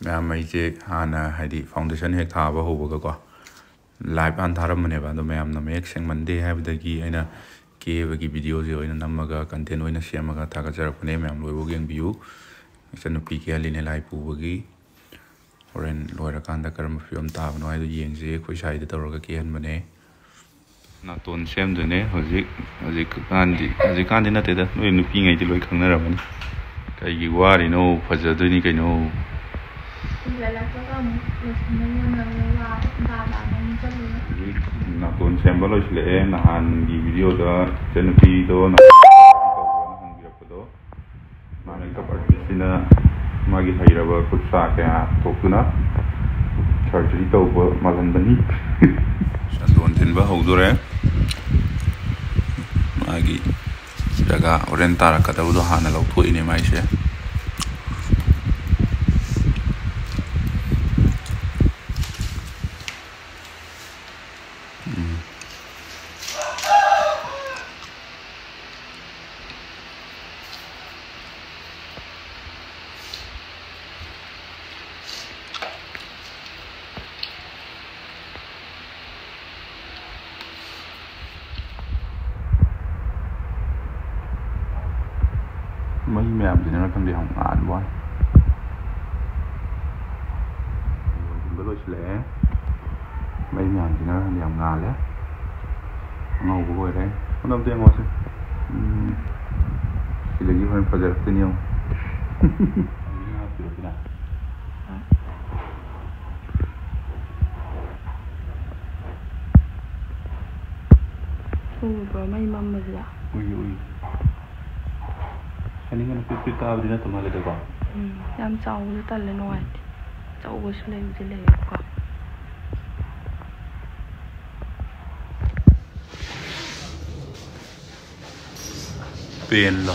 Ma'am मैं हाँ है फाउंडेशन हेक थाब होबगको लाइव आन थारमने मैम मेक सेंगमंदे है केबगी वीडियो नमग कंटेंट सेमग थागजरपने मैम लोग येंबियू नुपी के हलीने लाई पुबगी होरेन लोरकान करम फिल्म ताबनो है येंजे अखोई साइड तौरग केहनबने नातोन सेमदने हजिकान नतेदा नोई नुपीङैदि लोई खंगनरमनी कई वारिनो फजदोनी कइनो नातोन सेम्बा लोइसले नहान की वीडियो दा चनुपीदो हंगिरपदो मेकअप आर्टिस्टना मागी हैरबा खुदसा क्या थोकना सर्जरी तौब मालनबनी संदोन थिनबा हौदोरे मागी जगह Oren तारकदबदो Hana लौथोइने माइसे mấy mèo thì nó không đi hỏng ngàn quá bữa lôi lẻ mấy mèo thì nó không đi hỏng ngàn đấy ngầu của tôi đấy con đông tiền ngồi xem thì là như hơn phải giờ tin yêu rồi mấy mâm mà gì ạ ui anh ấy nó cứ tao đi nó tụi mày được không? Em cháu với tao lên ngoài cháu có xuống lên dưới lề quá tiền lo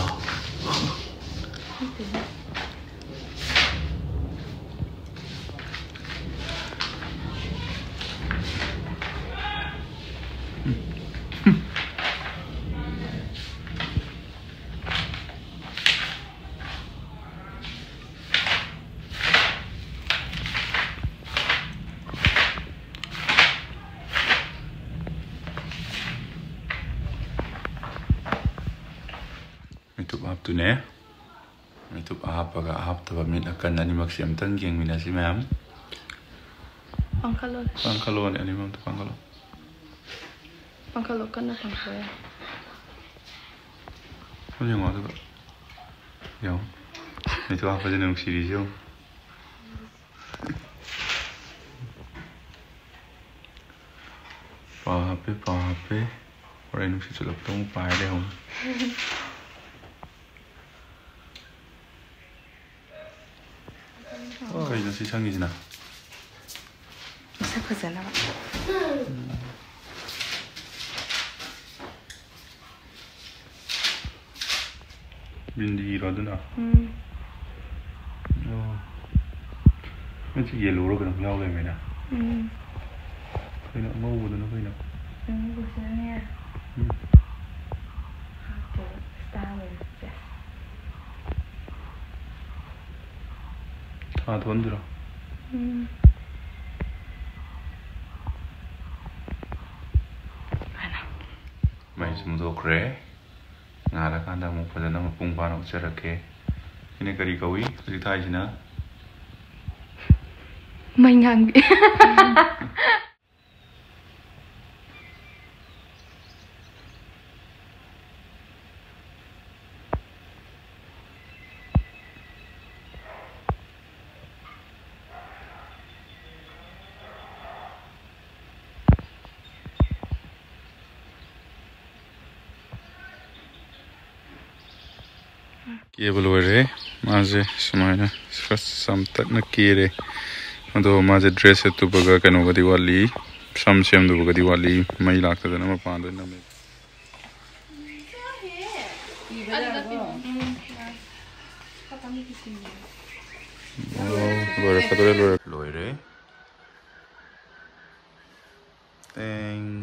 YouTube up to ne YouTube up aga up to min kannani maksiam tang geng minasi ma'am pangkalon ani mam to pangkalon kan na pangkalon ano yung mga ito yung ito apa dyan ng series yung pahape orang ini sih celok tong pai deh hong kayak nasi canggih sih na bisa kerja nama bindi roda na oh macam yellow roda kan lau lagi mana kena mau buat apa ini bukannya star 다 돈들어. Mày xem đồ kre, ngà là cái đang một phần nó bung vào nó sẽ là cái này cái gì cầu ý, cái gì thay gì nữa? Mày ngang bị. ये बोलो रे माजे समायना सम तक न किए रे तो माजे ड्रेस है तो बगा कनो गदी वाली सम सेम तो गदी वाली मई लागता था ना मैं पांडे ना मैं लोरे कतरे लोरे लोरे टेंग